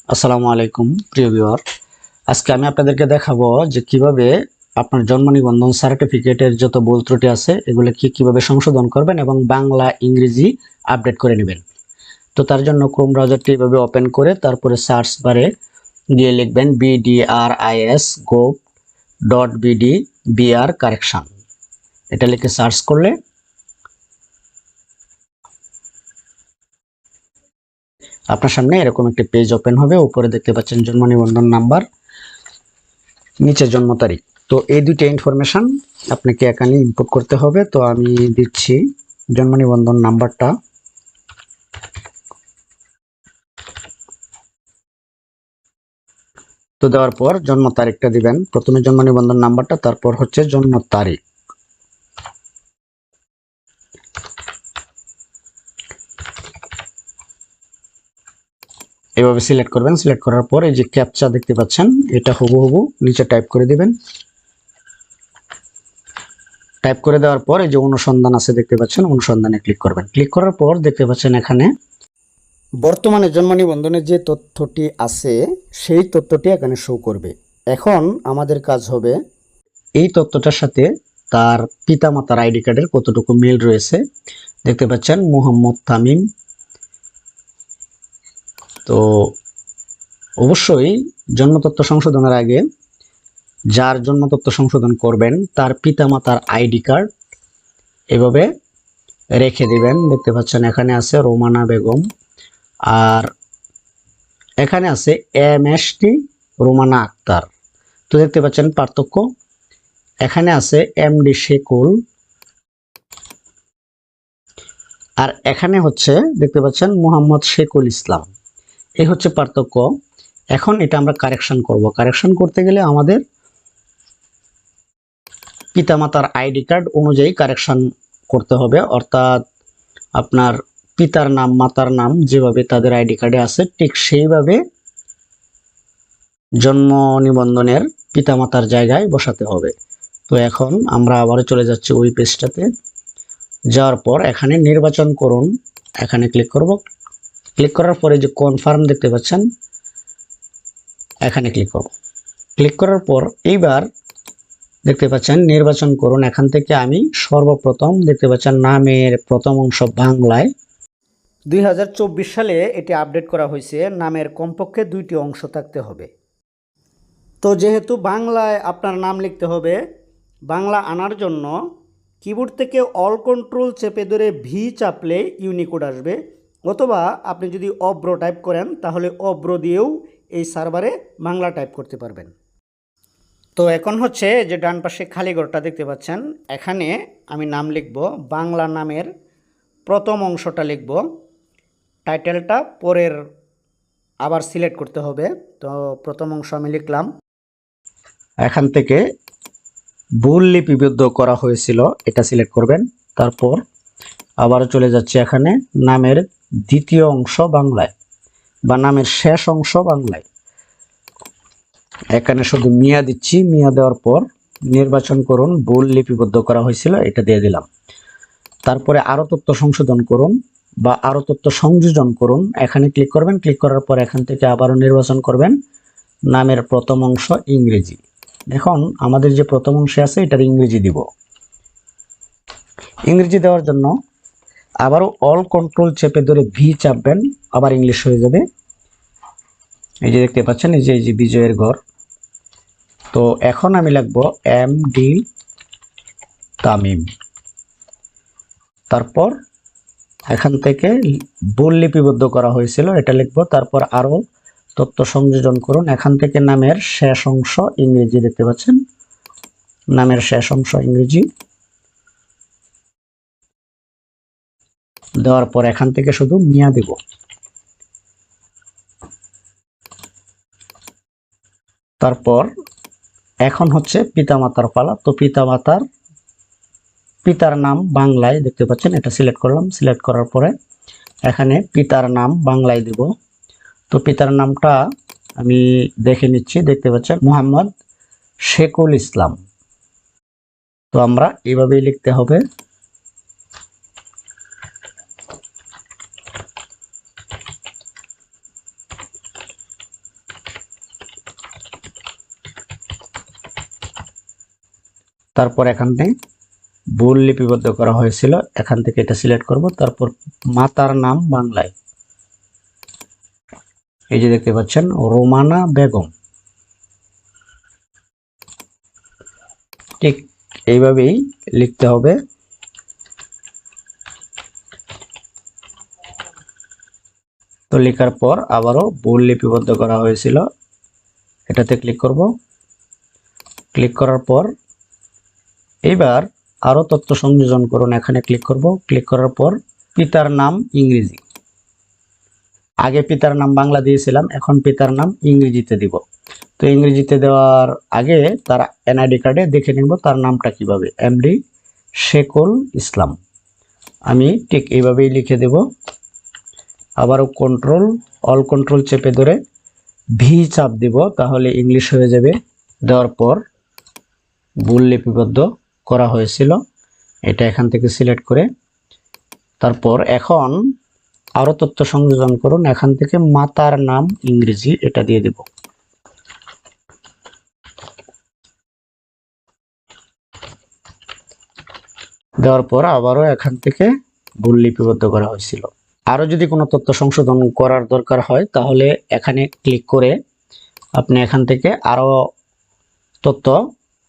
আসসালামু আলাইকুম প্রিয় ভিউয়ার। আজকে আমি আপনাদেরকে দেখাবো যে কিভাবে আপনার জন্ম নিবন্ধন সার্টিফিকেটের যত ভুল ত্রুটি আছে এগুলো কিভাবে সংশোধন করবেন এবং বাংলা ইংরেজি আপডেট করে নেবেন। তো তার জন্য ক্রোম ব্রাউজারটি এভাবে ওপেন করে তারপরে সার্চ বারে গিয়ে লিখবেন bdris.gov.bd/br কারেকশন। এটা লিখে সার্চ করলে আপনার সামনে এরকম একটি পেজ ওপেন হবে। উপরে দেখতে পাচ্ছেন জন্ম নিবন্ধন নাম্বার, নিচে জন্ম তারিখ। তো এই দুইটা ইনফরমেশন আপনাকে এখানে ইনপুট করতে হবে। তো আমি দিচ্ছি জন্ম নিবন্ধন নাম্বারটা, তো দেওয়ার পর জন্ম তারিখটা দিবেন। প্রথমে জন্ম নিবন্ধন নাম্বারটা, তারপর হচ্ছে জন্ম তারিখ। এভাবে সিলেক্ট করবেন। সিলেক্ট করার পর এই যে ক্যাপচা দেখতে পাচ্ছেন, এটা হুবহু নিচে টাইপ করে দিবেন। টাইপ করে দেওয়ার পর এই যে অনুসন্ধান আছে দেখতে পাচ্ছেন, অনুসন্ধানে ক্লিক করবেন। ক্লিক করার পর দেখতে পাচ্ছেন এখানে বর্তমানে জন্ম নিবন্ধনে যে তথ্যটি আছে সেই তথ্যটি এখানে শো করবে। এখন আমাদের কাজ হবে এই তথ্যটার সাথে তার পিতামাতার আইডি কার্ডের কতটুকু মিল রয়েছে। দেখতে পাচ্ছেন মোহাম্মদ তামিম। তো অবশ্যই জন্ম তথ্য সংশোধনের আগে যার জন্ম তথ্য সংশোধন করবেন তার পিতামাতার আইডি কার্ড এভাবে রেখে দিবেন। দেখতে পাচ্ছেন এখানে আছে রোমানা বেগম, আর এখানে আছে MST রোমানা আক্তার। তো দেখতে পাচ্ছেন পার্থক্য, এখানে আছে MD শেকুল, আর এখানে হচ্ছে দেখতে পাচ্ছেন মোহাম্মদ শেকুল ইসলাম। এই হচ্ছে পার্থক্য। এখন এটা আমরা কারেকশন করব। কারেকশন করতে গেলে আমাদের পিতামাতার আইডি কার্ড অনুযায়ী কারেকশন করতে হবে, অর্থাৎ আপনার পিতার নাম মাতার নাম যেভাবে তাদের আইডি কার্ডে আছে ঠিক সেইভাবে জন্ম নিবন্ধনের পিতামাতার জায়গায় বসাতে হবে। তো এখন আমরা আবারও চলে যাচ্ছি ওই পেজটাতে। যাওয়ার পর এখানে নির্বাচন করুন, এখানে ক্লিক করব। ক্লিক করার পরে যে কনফার্ম দেখতে পাচ্ছেন, এখানে ক্লিক করব। ক্লিক করার পর এইবার দেখতে পাচ্ছেন নির্বাচন করুন। এখান থেকে আমি সর্বপ্রথম দেখতে পাচ্ছেন নামের প্রথম অংশ বাংলায়। 2024 সালে এটি আপডেট করা হয়েছে। নামের কমপক্ষে 2টি অংশ থাকতে হবে। তো যেহেতু বাংলায় আপনার নাম লিখতে হবে, বাংলা আনার জন্য কিবোর্ড থেকে অল কন্ট্রোল চেপে ধরে ভি চাপলে ইউনিকোড আসবে, অথবা আপনি যদি অব্র টাইপ করেন তাহলে অব্র দিয়েও এই সার্ভারে বাংলা টাইপ করতে পারবেন। তো এখন হচ্ছে যে ডান পাশে খালি ঘরটা দেখতে পাচ্ছেন, এখানে আমি নাম লিখব। বাংলা নামের প্রথম অংশটা লিখব, টাইটেলটা পরের আবার সিলেক্ট করতে হবে। তো প্রথম অংশ আমি লিখলাম। এখান থেকে ভুল লিপিবদ্ধ করা হয়েছিল এটা সিলেক্ট করবেন। তারপর আবারও চলে যাচ্ছে এখানে নামের দ্বিতীয় অংশ বাংলায় বা নামের শেষ অংশ বাংলায়। এখানে শুধু মিয়া দিচ্ছি। মিয়া দেওয়ার পর নির্বাচন করুন, ভুল লিপিবদ্ধ করা হয়েছিল এটা দিয়ে দিলাম। তারপরে আরো তথ্য সংশোধন করুন বা আরো তথ্য সংযোজন করুন, এখানে ক্লিক করবেন। ক্লিক করার পর এখান থেকে আবারও নির্বাচন করবেন নামের প্রথম অংশ ইংরেজি। এখন আমাদের যে প্রথম অংশে আছে এটার ইংরেজি দিব। ইংরেজি দেওয়ার জন্য আবারও অল কন্ট্রোল চেপে ধরে ভি চাপবেন, আবার ইংলিশ হয়ে যাবে। এই যে দেখতে পাচ্ছেন, এই যে বিজয়ের ঘর। তো এখন আমি লিখবো MD তামিম। তারপর এখান থেকে ভুল লিপিবদ্ধ করা হয়েছিল এটা লিখবো। তারপর আরো তথ্য সংযোজন করুন। এখান থেকে নামের শেষ অংশ ইংরেজি দেখতে পাচ্ছেন, নামের শেষ অংশ ইংরেজি দেওয়ার পর এখান থেকে শুধু মিয়া দেব। তারপর এখন হচ্ছে পিতামাতার পালা। তো পিতার নাম বাংলায় দেখতে পাচ্ছেন, এটা সিলেক্ট করলাম। সিলেক্ট করার পরে এখানে পিতার নাম বাংলায় দিব। তো পিতার নামটা আমি দেখে নিচ্ছি। দেখতে পাচ্ছেন মোহাম্মদ শেকুল ইসলাম। তো আমরা এইভাবেই লিখতে হবে। তারপর এখানে ভুল লিপিবদ্ধ করা হয়েছিল, এখান থেকে এটা সিলেক্ট করব। তারপর মাতার নাম বাংলায়, এই যে দেখতে পাচ্ছেন রোমানা বেগম। ঠিক এইভাবেই লিখতে হবে। তো লেখার পর আবারও ভুল লিপিবদ্ধ করা হয়েছিল, এটাতে ক্লিক করব। ক্লিক করার পর এবার আরো তথ্য সংযোজন করুন, এখানে ক্লিক করব। ক্লিক করার পর পিতার নাম ইংরেজি, আগে পিতার নাম বাংলা দিয়েছিলাম, এখন পিতার নাম ইংরেজিতে দিব। তো ইংরেজিতে দেওয়ার আগে তার এনআইডি কার্ডে দেখে নিব তার নামটা কিভাবে, এমডি শেকুল ইসলাম। আমি ঠিক এইভাবেই লিখে দেব। আবারও অল কন্ট্রোল চেপে ধরে ভি চাপ দিব, তাহলে ইংলিশ হয়ে যাবে। দেওয়ার পর ভুল লিপিবদ্ধ করা হয়েছিল, এটা এখান থেকে সিলেক্ট করে তারপর এখন আরো তথ্য সংযোজন করুন, এখান থেকে মাতার নাম ইংরেজি এটা দিয়ে দেব। দেওয়ার পর আবারও এখান থেকে ভুল লিপিবদ্ধ করা হয়েছিল। আরো যদি কোনো তথ্য সংশোধন করার দরকার হয় তাহলে এখানে ক্লিক করে আপনি এখান থেকে আরো তথ্য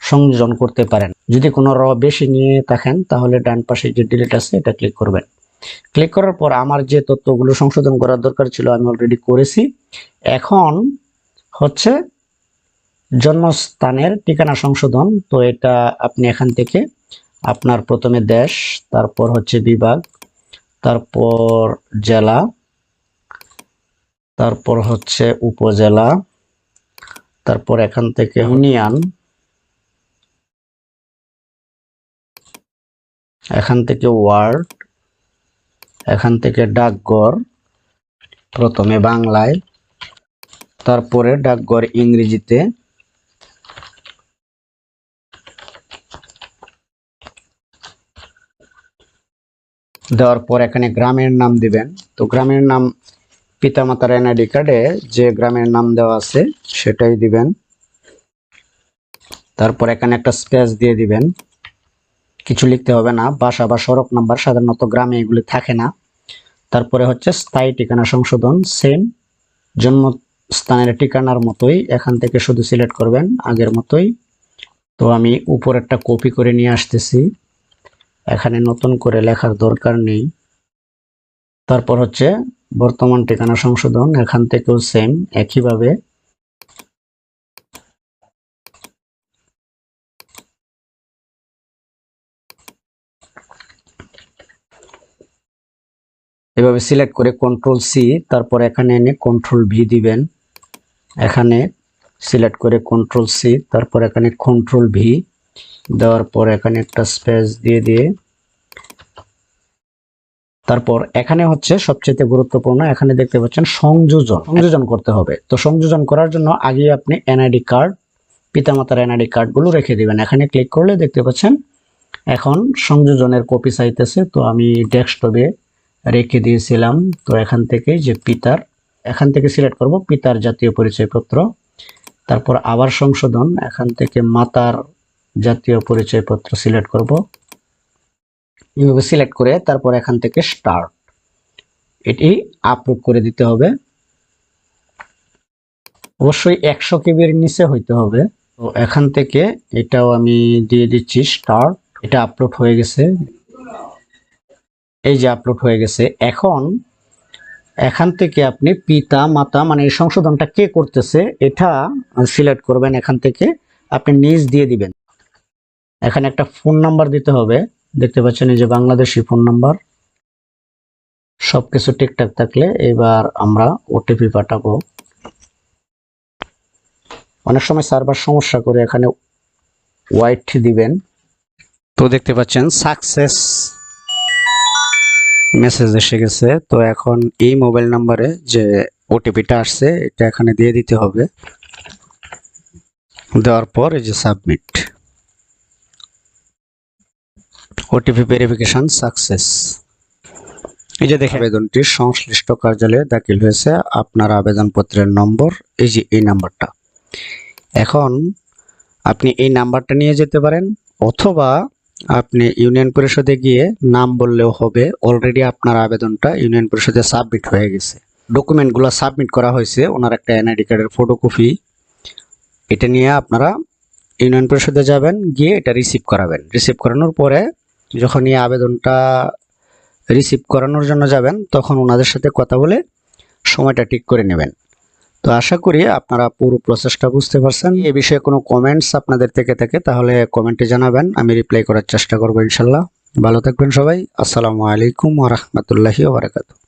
সংযোজন করতে পারেন। যদি কোনো বেশি নিয়ে থাকেন তাহলে ডান পাশে যে ডিলিট আছে এটা ক্লিক করবেন। ক্লিক করার পর আমার যে তথ্যগুলো সংশোধন করার দরকার ছিল আমি অলরেডি করেছি। এখন হচ্ছে জন্মস্থানের ঠিকানা সংশোধন। তো এটা আপনি এখান থেকে আপনার প্রথমে দেশ, তারপর হচ্ছে বিভাগ, তারপর জেলা, তারপর হচ্ছে উপজেলা, তারপর এখান থেকে ইউনিয়ন, এখান থেকে ওয়ার্ড, এখান থেকে ডাকঘর, প্রথমে বাংলায়, তারপরে ডাকঘর ইংরেজিতে, দেওয়ার পর এখানে গ্রামের নাম দিবেন। তো গ্রামের নাম পিতামাতার এনআইডি কার্ডে যে গ্রামের নাম দেওয়া আছে সেটাই দিবেন। তারপর এখানে একটা স্পেস দিয়ে দিবেন, কিছু লিখতে হবে না। বাসা বা সড়ক নাম্বার সাধারণত গ্রামে এগুলি থাকে না। তারপরে হচ্ছে স্থায়ী ঠিকানা সংশোধন, সেম জন্মস্থানের ঠিকানার মতোই, এখান থেকে শুধু সিলেক্ট করবেন আগের মতোই। তো আমি উপরেরটা কপি করে নিয়ে আসতেছি, এখানে নতুন করে লেখার দরকার নেই। তারপর হচ্ছে বর্তমান ঠিকানা সংশোধন, এখান থেকেও সেম একইভাবে। এভাবে সিলেক্ট করে কন্ট্রোল সি, তারপর এখানে এনে কন্ট্রোল ভি দিবেন। এখানে সিলেক্ট করে কন্ট্রোল সি, তারপর এখানে কন্ট্রোল ভি দেওয়ার পর এখানে একটা স্পেস দিয়ে তারপর এখানে হচ্ছে সবচেয়ে গুরুত্বপূর্ণ, এখানে দেখতে পাচ্ছেন সংযোজন করতে হবে। তো সংযোজন করার জন্য আগে আপনি এনআইডি কার্ড, পিতামাতার এনআইডি কার্ড গুলো রেখে দিবেন। এখানে ক্লিক করলে দেখতে পাচ্ছেন এখন সংযোজনের কপি চাইতেছে। তো আমি ডেস্কটপে রেখে দিয়েছিলাম। তো এখান থেকে যে পিতার, এখান থেকে সিলেক্ট করব পিতার জাতীয় পরিচয়পত্র, তারপর আবার সংশোধন, এখান থেকে মাতার জাতীয় পরিচয়পত্র সিলেক্ট করব। এইভাবে সিলেক্ট করে তারপর এখান থেকে স্টার্ট, এটি আপলোড করে দিতে হবে। অবশ্যই 100 কেবির নিচে হইতে হবে। তো এখান থেকে এটাও আমি দিয়ে দিচ্ছি স্টার্ট, এটা আপলোড হয়ে গেছে। এই যে আপলোড হয়ে গেছে। এখন এখান থেকে আপনি পিতা মাতা মানে এই সংশোধনটা কে করতেছে এটা সিলেক্ট করবেন। এখান থেকে আপনি নিজ দিয়ে দিবেন। এখানে একটা ফোন নাম্বার দিতে হবে, দেখতে পাচ্ছেন এই যে বাংলাদেশি ফোন নাম্বার। সবকিছু ঠিকঠাক থাকলে এবার আমরা ওটিপি পাঠাবো। অনেক সময় সার্ভার সমস্যা করে, এখানে ওয়াইট দিবেন। তো দেখতে পাচ্ছেন সাকসেস মেসেজ এসে গেছে। তো এখন এই মোবাইল নাম্বারে যে ওটিপিটা আসছে এটা এখানে দিয়ে দিতে হবে। দেওয়ার পর এই যে সাবমিট, ওটিপি ভেরিফিকেশন সাকসেস। এই যে দেখেন আবেদনটি সংশ্লিষ্ট কার্যালয়ে দাখিল হয়েছে, আপনার আবেদনপত্রের নম্বর এই যে এই নাম্বারটা। এখন আপনি এই নাম্বারটা নিয়ে যেতে পারেন অথবা আপনি ইউনিয়ন পরিষদে গিয়ে নাম বললেও হবে, অলরেডি আপনার আবেদনটা ইউনিয়ন পরিষদে সাবমিট হয়ে গেছে, ডকুমেন্টগুলো সাবমিট করা হয়েছে, ওনার একটা এনআইডি কার্ডের ফটোকপি, এটা নিয়ে আপনারা ইউনিয়ন পরিষদে যাবেন, গিয়ে এটা রিসিভ করাবেন। রিসিভ করানোর পরে যখন এই আবেদনটা রিসিভ করানোর জন্য যাবেন, তখন ওনাদের সাথে কথা বলে সময়টা ঠিক করে নেবেন। তো আশা করি আপনারা পুরো প্রসেসটা বুঝতে পারছেন। এই বিষয়ে কোনো কমেন্টস আপনাদের থেকে থাকে তাহলে কমেন্টে জানাবেন, আমি রিপ্লাই করার চেষ্টা করবো ইনশাল্লাহ। ভালো থাকবেন সবাই। আসসালামু আলাইকুম ওয়া রাহমাতুল্লাহি ওয়া বারাকাতুহু।